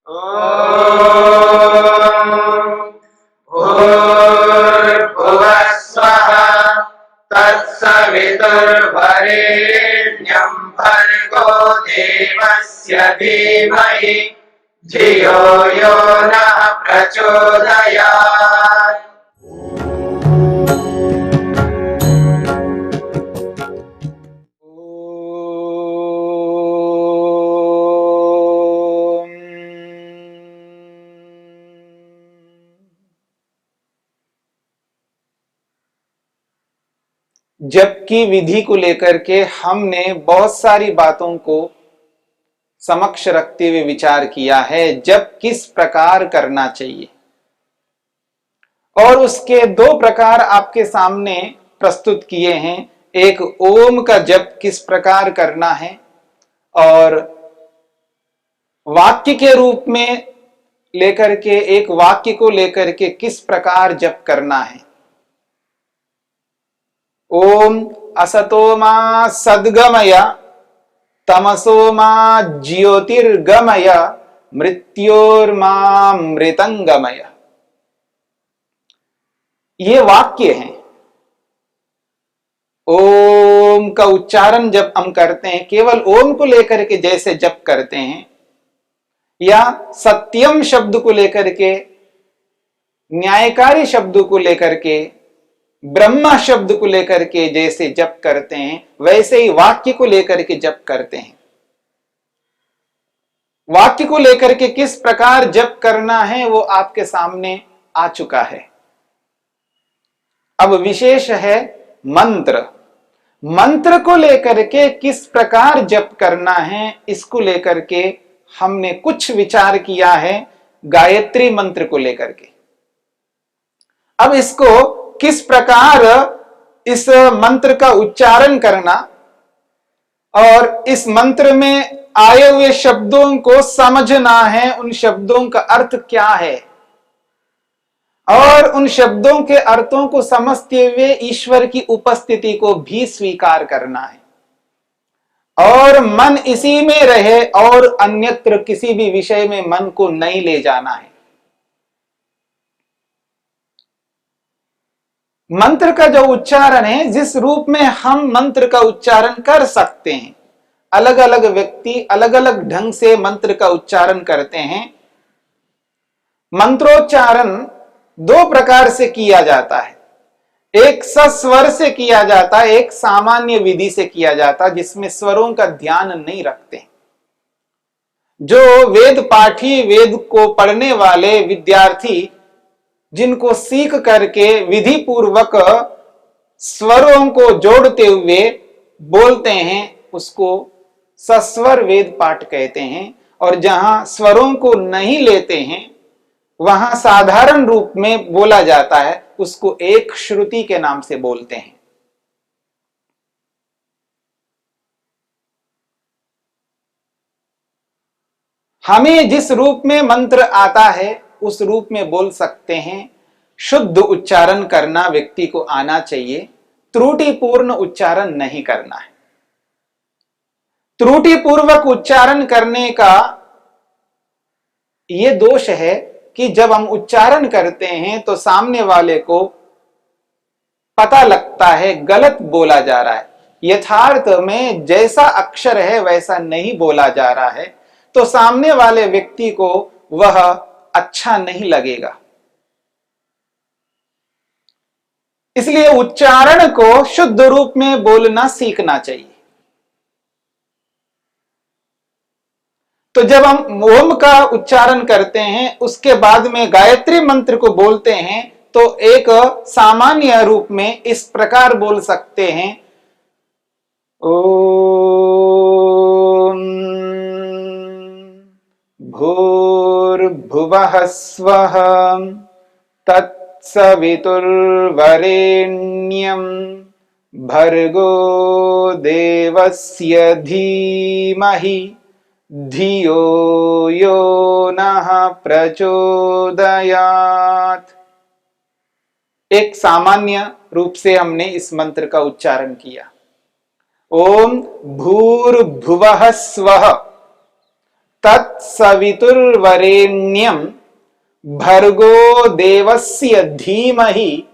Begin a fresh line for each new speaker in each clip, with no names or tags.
भूर्भुवः स्वः तत्सवितुर्वरेण्यं भर्गो देवस्य धीमहि धियो यो नः प्रचोदयात्।
जप की विधि को लेकर के हमने बहुत सारी बातों को समक्ष रखते हुए विचार किया है। जप किस प्रकार करना चाहिए और उसके दो प्रकार आपके सामने प्रस्तुत किए हैं। एक ओम का जप किस प्रकार करना है और वाक्य के रूप में लेकर के एक वाक्य को लेकर के किस प्रकार जप करना है। ओम असतो मा सद्गमय तमसो मा ज्योतिर्गमय मृत्योर्मामृतंगमय। ये वाक्य हैं। ओम का उच्चारण जब हम करते हैं केवल ओम को लेकर के जैसे जप करते हैं या सत्यम शब्द को लेकर के, न्यायकारी शब्द को लेकर के, ब्रह्मा शब्द को लेकर के जैसे जप करते हैं वैसे ही वाक्य को लेकर के जप करते हैं। वाक्य को लेकर के किस प्रकार जप करना है वो आपके सामने आ चुका है। अब विशेष है मंत्र। मंत्र को लेकर के किस प्रकार जप करना है इसको लेकर के हमने कुछ विचार किया है गायत्री मंत्र को लेकर के। अब इसको किस प्रकार इस मंत्र का उच्चारण करना और इस मंत्र में आए हुए शब्दों को समझना है, उन शब्दों का अर्थ क्या है और उन शब्दों के अर्थों को समझते हुए ईश्वर की उपस्थिति को भी स्वीकार करना है और मन इसी में रहे और अन्यत्र किसी भी विषय में मन को नहीं ले जाना है। मंत्र का जो उच्चारण है, जिस रूप में हम मंत्र का उच्चारण कर सकते हैं, अलग अलग व्यक्ति अलग अलग ढंग से मंत्र का उच्चारण करते हैं। मंत्रोच्चारण दो प्रकार से किया जाता है। एक सस्वर से किया जाता है, एक सामान्य विधि से किया जाता है जिसमें स्वरों का ध्यान नहीं रखते। जो वेद पाठी, वेद को पढ़ने वाले विद्यार्थी जिनको सीख करके विधि पूर्वक स्वरों को जोड़ते हुए बोलते हैं उसको सस्वर वेद पाठ कहते हैं और जहां स्वरों को नहीं लेते हैं वहां साधारण रूप में बोला जाता है, उसको एक श्रुति के नाम से बोलते हैं। हमें जिस रूप में मंत्र आता है उस रूप में बोल सकते हैं। शुद्ध उच्चारण करना व्यक्ति को आना चाहिए, त्रुटिपूर्ण उच्चारण नहीं करना है। त्रुटिपूर्वक उच्चारण करने का यह दोष है कि जब हम उच्चारण करते हैं तो सामने वाले को पता लगता है गलत बोला जा रहा है, यथार्थ में जैसा अक्षर है वैसा नहीं बोला जा रहा है, तो सामने वाले व्यक्ति को वह अच्छा नहीं लगेगा। इसलिए उच्चारण को शुद्ध रूप में बोलना सीखना चाहिए। तो जब हम ओम का उच्चारण करते हैं उसके बाद में गायत्री मंत्र को बोलते हैं तो एक सामान्य रूप में इस प्रकार बोल सकते हैं, ओम भूर्भुवः स्वः तत्सवितुर्वरेण्यं भर्गो देवस्य धीमहि धियो यो नः प्रचोदयात्। एक सामान्य रूप से हमने इस मंत्र का उच्चारण किया। ओम भूर्भुवः स्वः तत्सवितुर्वरेण्यं भर्गो देवस्य धीमहि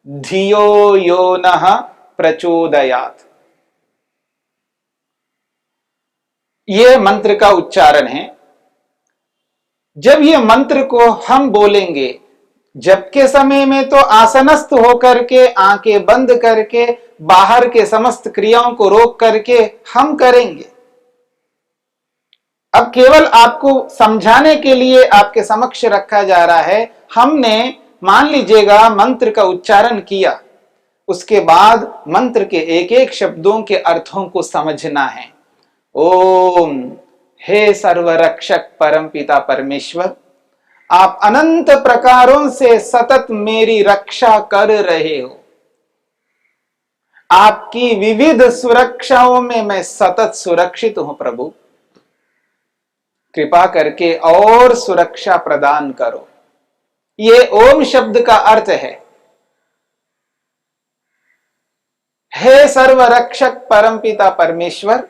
धियो यो नः प्रचोदयात्। ये मंत्र का उच्चारण है। जब ये मंत्र को हम बोलेंगे, जब के समय में तो आसनस्थ होकर के आंखें बंद करके बाहर के समस्त क्रियाओं को रोक करके हम करेंगे। अब केवल आपको समझाने के लिए आपके समक्ष रखा जा रहा है। हमने मान लीजिएगा मंत्र का उच्चारण किया, उसके बाद मंत्र के एक एक शब्दों के अर्थों को समझना है। ओम, हे सर्वरक्षक परमपिता परमेश्वर, आप अनंत प्रकारों से सतत मेरी रक्षा कर रहे हो। आपकी विविध सुरक्षाओं में मैं सतत सुरक्षित हूं प्रभु। कृपा करके और सुरक्षा प्रदान करो। ये ओम शब्द का अर्थ है। हे सर्वरक्षक परमपिता परमेश्वर,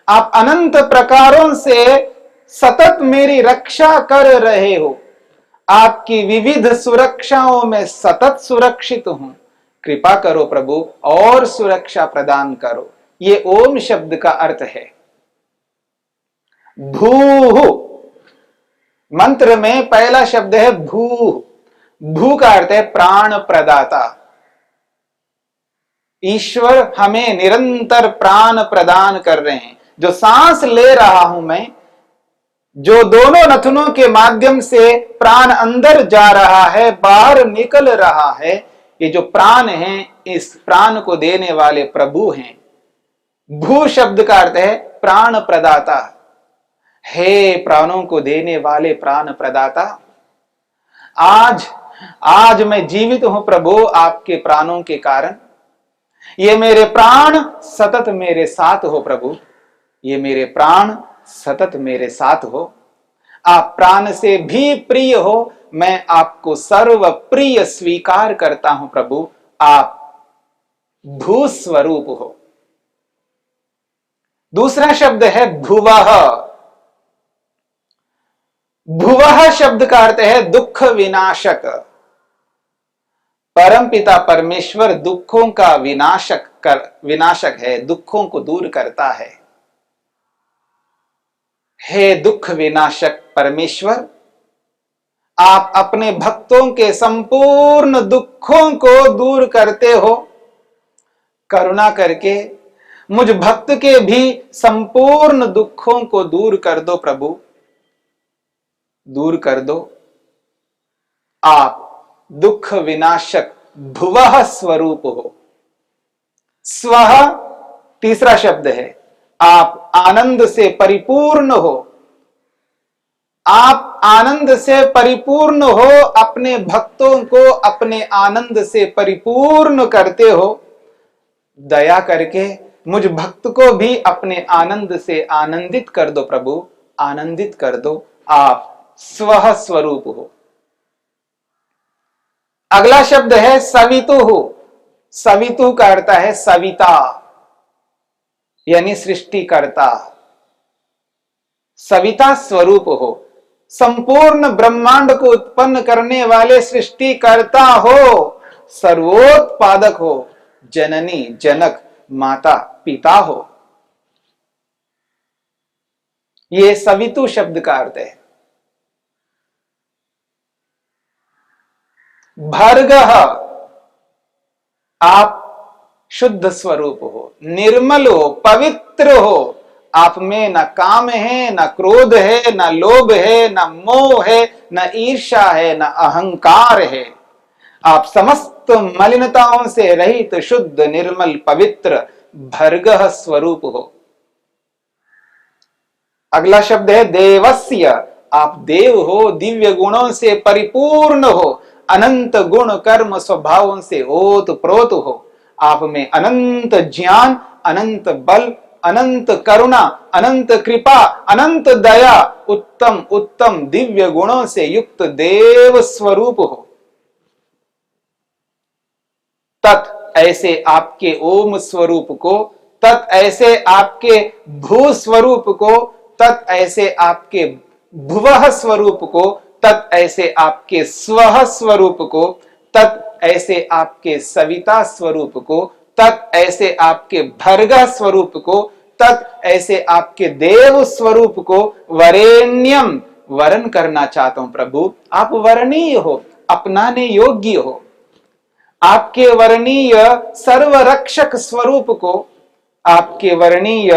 आप अनंत प्रकारों से सतत मेरी रक्षा कर रहे हो। आपकी विविध सुरक्षाओं में सतत सुरक्षित हूं। कृपा करो प्रभु और सुरक्षा प्रदान करो। ये ओम शब्द का अर्थ है। भूः, मंत्र में पहला शब्द है भू। भू का अर्थ है प्राण प्रदाता। ईश्वर हमें निरंतर प्राण प्रदान कर रहे हैं। जो सांस ले रहा हूं मैं, जो दोनों नथनों के माध्यम से प्राण अंदर जा रहा है, बाहर निकल रहा है, ये जो प्राण है, इस प्राण को देने वाले प्रभु हैं। भू शब्द का अर्थ है प्राण प्रदाता। हे प्राणों को देने वाले प्राण प्रदाता, आज मैं जीवित हूं प्रभु आपके प्राणों के कारण। ये मेरे प्राण सतत मेरे साथ हो प्रभु। ये मेरे प्राण सतत मेरे साथ हो। आप प्राण से भी प्रिय हो। मैं आपको सर्व प्रिय स्वीकार करता हूं प्रभु। आप भू स्वरूप हो। दूसरा शब्द है भुवः। भुवः शब्द का अर्थ है दुख विनाशक। परमपिता परमेश्वर दुखों का विनाशक है, दुखों को दूर करता है। हे दुख विनाशक परमेश्वर, आप अपने भक्तों के संपूर्ण दुखों को दूर करते हो। करुणा करके मुझ भक्त के भी संपूर्ण दुखों को दूर कर दो प्रभु, दूर कर दो। आप दुख विनाशक भुवः स्वरूप हो। स्वः तीसरा शब्द है। आप आनंद से परिपूर्ण हो। आप आनंद से परिपूर्ण हो। अपने भक्तों को अपने आनंद से परिपूर्ण करते हो। दया करके मुझ भक्त को भी अपने आनंद से आनंदित कर दो प्रभु, आनंदित कर दो। आप स्वः स्वरूप हो। अगला शब्द है सवितुः। सवितुः का अर्थ है सविता, यानी सृष्टिकर्ता। सविता स्वरूप हो। संपूर्ण ब्रह्मांड को उत्पन्न करने वाले सृष्टिकर्ता हो। सर्वोत्पादक हो। जननी जनक माता पिता हो। यह सवितु शब्द का अर्थ है। भर्गः, आप शुद्ध स्वरूप हो, निर्मल हो, पवित्र हो। आप में न काम है, न क्रोध है, न लोभ है, न मोह है, न ईर्ष्या है, न अहंकार है। आप समस्त मलिनताओं से रहित शुद्ध निर्मल पवित्र भर्गः स्वरूप हो। अगला शब्द है देवस्य। आप देव हो, दिव्य गुणों से परिपूर्ण हो, अनंत गुण कर्म स्वभावों से ओत प्रोत हो। आप में अनंत ज्ञान, अनंत बल, अनंत करुणा, अनंत कृपा, अनंत दया, उत्तम उत्तम दिव्य गुणों से युक्त देव स्वरूप हो। तत् ऐसे आपके ओम स्वरूप को, तत् ऐसे आपके भू स्वरूप को तत् ऐसे आपके भुवः स्वरूप को, तत् ऐसे आपके स्वः स्वरूप को, तत् ऐसे आपके सविता स्वरूप को, तत् ऐसे आपके भर्गः स्वरूप को, तत् ऐसे आपके देव स्वरूप को वरेण्यम वरण करना चाहता हूं प्रभु। आप वरणीय हो, अपनाने योग्य हो। आपके वर्णीय सर्वरक्षक स्वरूप को, आपके वर्णीय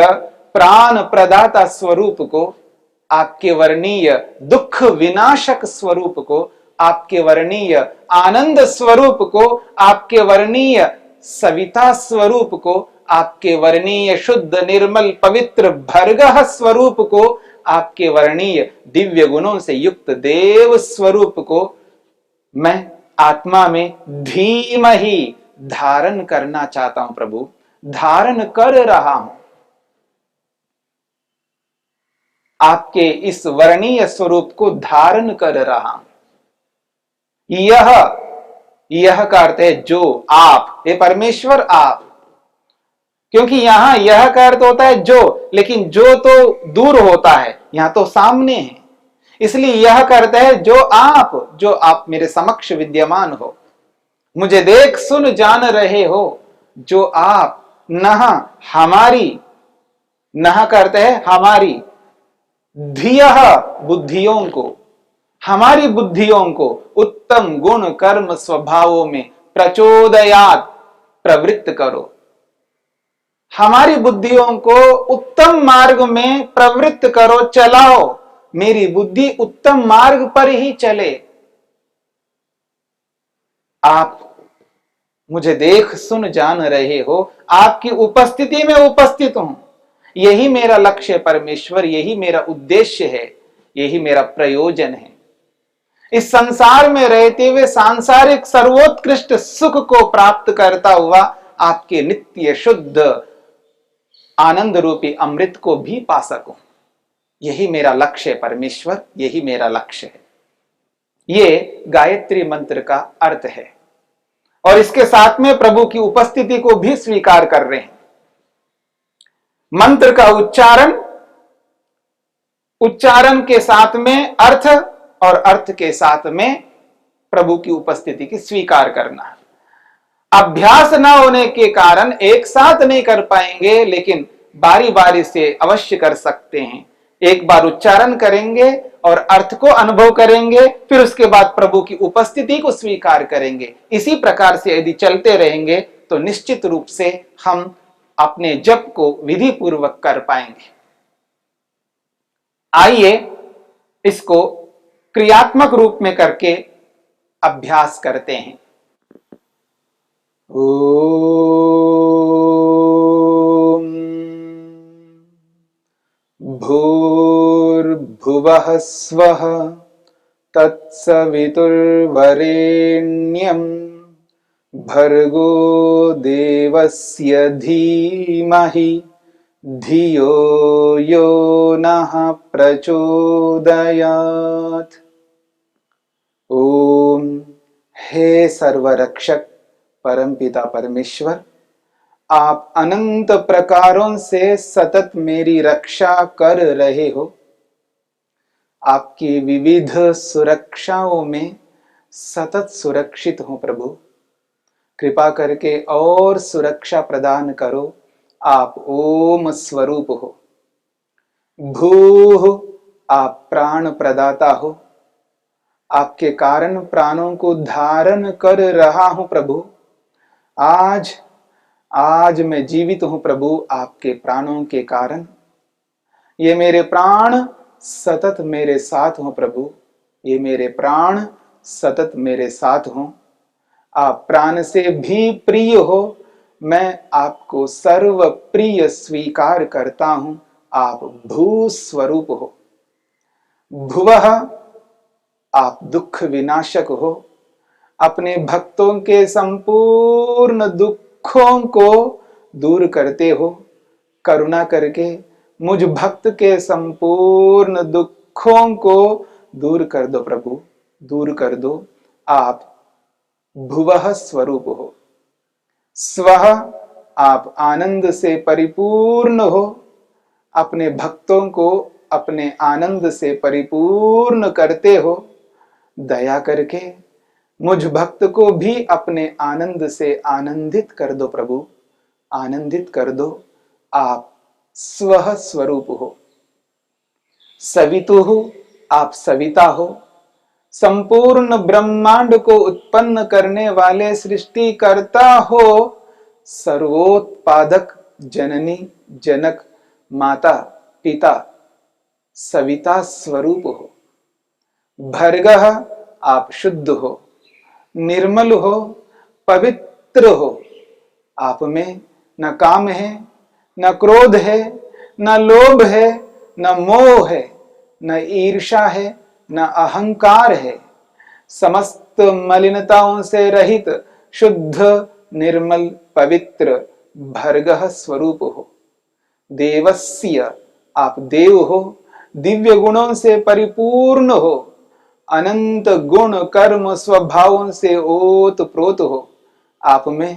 प्राण प्रदाता स्वरूप को, आपके वर्णीय दुख विनाशक स्वरूप को, आपके वर्णीय आनंद स्वरूप को, आपके वर्णीय सविता स्वरूप को, आपके वर्णीय शुद्ध निर्मल पवित्र भर्गः स्वरूप को, आपके वर्णीय दिव्य गुणों से युक्त देव स्वरूप को मैं आत्मा में धीमहि धारण करना चाहता हूं प्रभु, धारण कर रहा हूं। आपके इस वर्णीय स्वरूप को धारण कर रहा हूं। यह का अर्थ है जो, आप, हे परमेश्वर आप। क्योंकि यहां यह का अर्थ होता है जो, लेकिन जो तो दूर होता है, यहां तो सामने है। इसलिए यह करता है जो आप मेरे समक्ष विद्यमान हो, मुझे देख सुन जान रहे हो, जो आप नह हमारी, नह करते हैं हमारी धियः बुद्धियों को, हमारी बुद्धियों को उत्तम गुण कर्म स्वभावों में प्रचोदयात प्रवृत्त करो। हमारी बुद्धियों को उत्तम मार्ग में प्रवृत्त करो, चलाओ। मेरी बुद्धि उत्तम मार्ग पर ही चले। आप मुझे देख सुन जान रहे हो, आपकी उपस्थिति में उपस्थित हूं। यही मेरा लक्ष्य है परमेश्वर, यही मेरा उद्देश्य है, यही मेरा प्रयोजन है। इस संसार में रहते हुए सांसारिक सर्वोत्कृष्ट सुख को प्राप्त करता हुआ आपके नित्य शुद्ध आनंद रूपी अमृत को भी पा सकूं। यही मेरा लक्ष्य है परमेश्वर, यही मेरा लक्ष्य है। ये गायत्री मंत्र का अर्थ है और इसके साथ में प्रभु की उपस्थिति को भी स्वीकार कर रहे हैं। मंत्र का उच्चारण के साथ में अर्थ और अर्थ के साथ में प्रभु की उपस्थिति की स्वीकार करना। अभ्यास न होने के कारण एक साथ नहीं कर पाएंगे, लेकिन बारी बारी से अवश्य कर सकते हैं। एक बार उच्चारण करेंगे और अर्थ को अनुभव करेंगे, फिर उसके बाद प्रभु की उपस्थिति को स्वीकार करेंगे। इसी प्रकार से यदि चलते रहेंगे तो निश्चित रूप से हम अपने जप को विधि पूर्वक कर पाएंगे। आइए इसको क्रियात्मक रूप में करके अभ्यास करते हैं। ओम भूर्भुवः स्वः तत्सवितुर्वरेण्यं भर्गो देवस्य धीमहि धियो यो नः प्रचोदयात्। ओम हे सर्वरक्षक परमपिता परमेश्वर, आप अनंत प्रकारों से सतत मेरी रक्षा कर रहे हो। आपकी विविध सुरक्षाओं में सतत सुरक्षित हो प्रभु। कृपा करके और सुरक्षा प्रदान करो। आप ओम स्वरूप हो। भूः आप प्राण प्रदाता हो। आपके कारण प्राणों को धारण कर रहा हूं प्रभु। आज मैं जीवित हूं प्रभु आपके प्राणों के कारण। ये मेरे प्राण सतत मेरे साथ हो प्रभु, ये मेरे प्राण सतत मेरे साथ हो। आप प्राण से भी प्रिय हो। मैं आपको सर्व प्रिय स्वीकार करता हूं। आप भू स्वरूप हो। भुवः आप दुख विनाशक हो। अपने भक्तों के संपूर्ण दुखों को दूर करते हो। करुणा करके मुझ भक्त के संपूर्ण दुखों को दूर कर दो प्रभु, दूर कर दो। आप भुवः स्वरूप हो। स्वः आप आनंद से परिपूर्ण हो। अपने भक्तों को अपने आनंद से परिपूर्ण करते हो, दया करके मुझ भक्त को भी अपने आनंद से आनंदित कर दो प्रभु, आनंदित कर दो। आप स्वः स्वरूप हो, सवितु हो, आप सविता हो, संपूर्ण ब्रह्मांड को उत्पन्न करने वाले सृष्टिकर्ता हो, सर्वोत्पादक जननी जनक माता पिता सविता स्वरूप हो। भर्गः आप शुद्ध हो, निर्मल हो, पवित्र हो। आप में न काम है, न क्रोध है, न लोभ है, न मोह है, न ईर्ष्या है, न अहंकार है। समस्त मलिनताओं से रहित शुद्ध निर्मल पवित्र भर्गः स्वरूप हो। देवस्य आप देव हो, दिव्य गुणों से परिपूर्ण हो, अनंत गुण कर्म स्वभावों से ओत प्रोत हो। आप में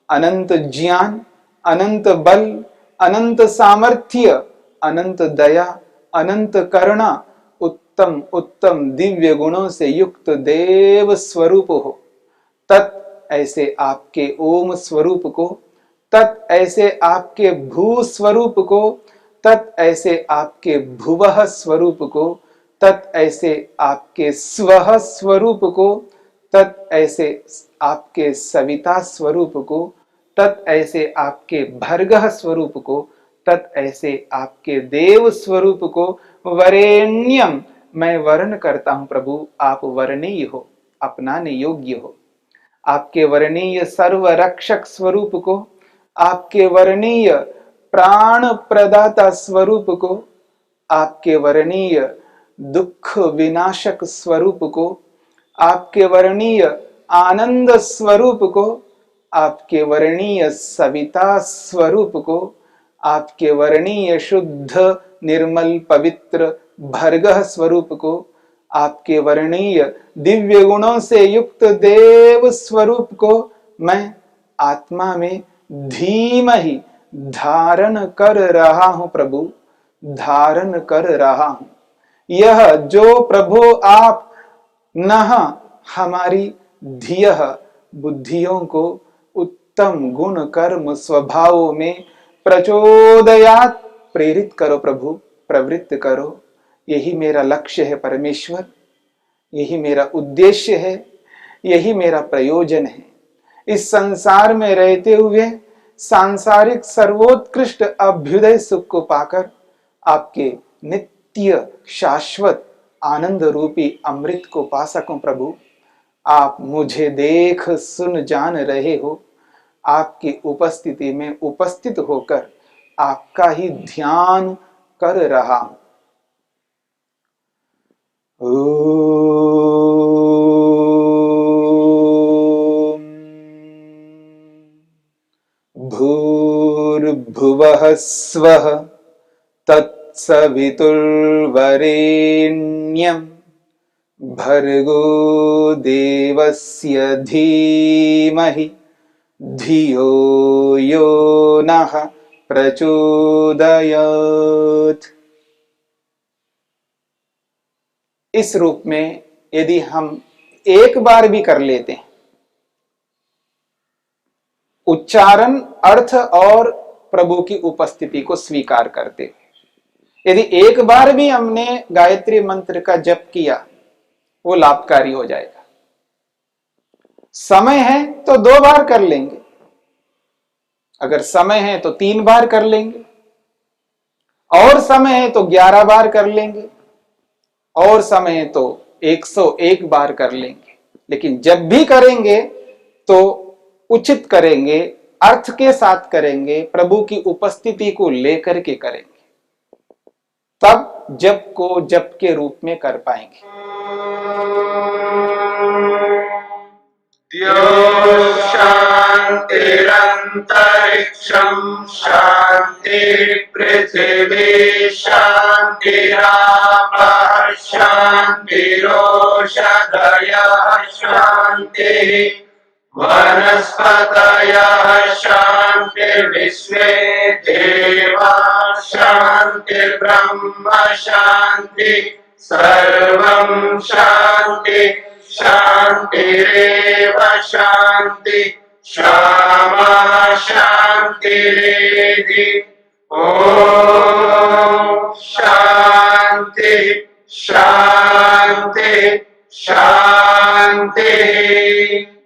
अनंत ज्ञान, अनंत बल, अनंत सामर्थ्य, अनंत दया, अनंत करुणा, उत्तम उत्तम दिव्य गुणों से युक्त देव स्वरूप हो। तत् ऐसे आपके ओम स्वरूप को, तत् ऐसे आपके भू स्वरूप को, तत् ऐसे आपके भुवः स्वरूप को, तत् ऐसे आपके स्वः स्वरूप को, तत् ऐसे आपके सविता स्वरूप को, तत् ऐसे आपके भर्गः स्वरूप को, तत् ऐसे आपके देव स्वरूप को वरेण्यम मैं वर्ण करता हूं प्रभु। आप वरणीय हो, अपनाने योग्य हो। आपके वर्णीय सर्व रक्षक स्वरूप को, आपके वर्णीय प्राण प्रदाता स्वरूप को, आपके वर्णीय दुख विनाशक स्वरूप को, आपके वर्णीय आनंद स्वरूप को, आपके वर्णीय सविता स्वरूप को, आपके वर्णीय शुद्ध निर्मल पवित्र भर्गः स्वरूप को, आपके वर्णीय दिव्य गुणों से युक्त देव स्वरूप को मैं आत्मा में धीमहि धारण कर रहा हूं प्रभु, धारण कर रहा हूं। यह जो प्रभु आप नह हमारी धियः बुद्धियों को उत्तम गुण कर्म स्वभावों में प्रचोदयात प्रेरित करो प्रभु, प्रवृत्त करो। यही मेरा लक्ष्य है परमेश्वर, यही मेरा उद्देश्य है, यही मेरा प्रयोजन है। इस संसार में रहते हुए सांसारिक सर्वोत्कृष्ट अभ्युदय सुख को पाकर आपके नित्य शाश्वत आनंद रूपी अमृत को पा सकूं प्रभु। आप मुझे देख सुन जान रहे हो, आपकी उपस्थिति में उपस्थित होकर आपका ही ध्यान कर रहा हूं। भूर्भुवः स्वः तत्सवितुर्वरेण्यं भर्गो देवस्य धीमहि धियो यो नः प्रचोदयात्। इस रूप में यदि हम एक बार भी कर लेते हैं, उच्चारण अर्थ और प्रभु की उपस्थिति को स्वीकार करते हुए यदि एक बार भी हमने गायत्री मंत्र का जप किया, वो लाभकारी हो जाएगा। समय है तो 2 बार कर लेंगे, अगर समय है तो 3 बार कर लेंगे, और समय है तो 11 बार कर लेंगे, और समय है तो 101 बार कर लेंगे। लेकिन जब भी करेंगे तो उचित करेंगे, अर्थ के साथ करेंगे, प्रभु की उपस्थिति को लेकर के करेंगे, तब जप को जप के रूप में कर पाएंगे।
शांतिरंतरिक्षं शांति पृथिवी शांतिरापः शांतिरोषधयः शांतिः वनस्पतयः शान्तिर्विश्वे देवा शान्तिर्ब्रह्म शान्ति सर्वं शान्ति शान्तिरेव शान्ति श्यामा शान्तिरेधि ॐ शान्ति शान्ति शान्तिः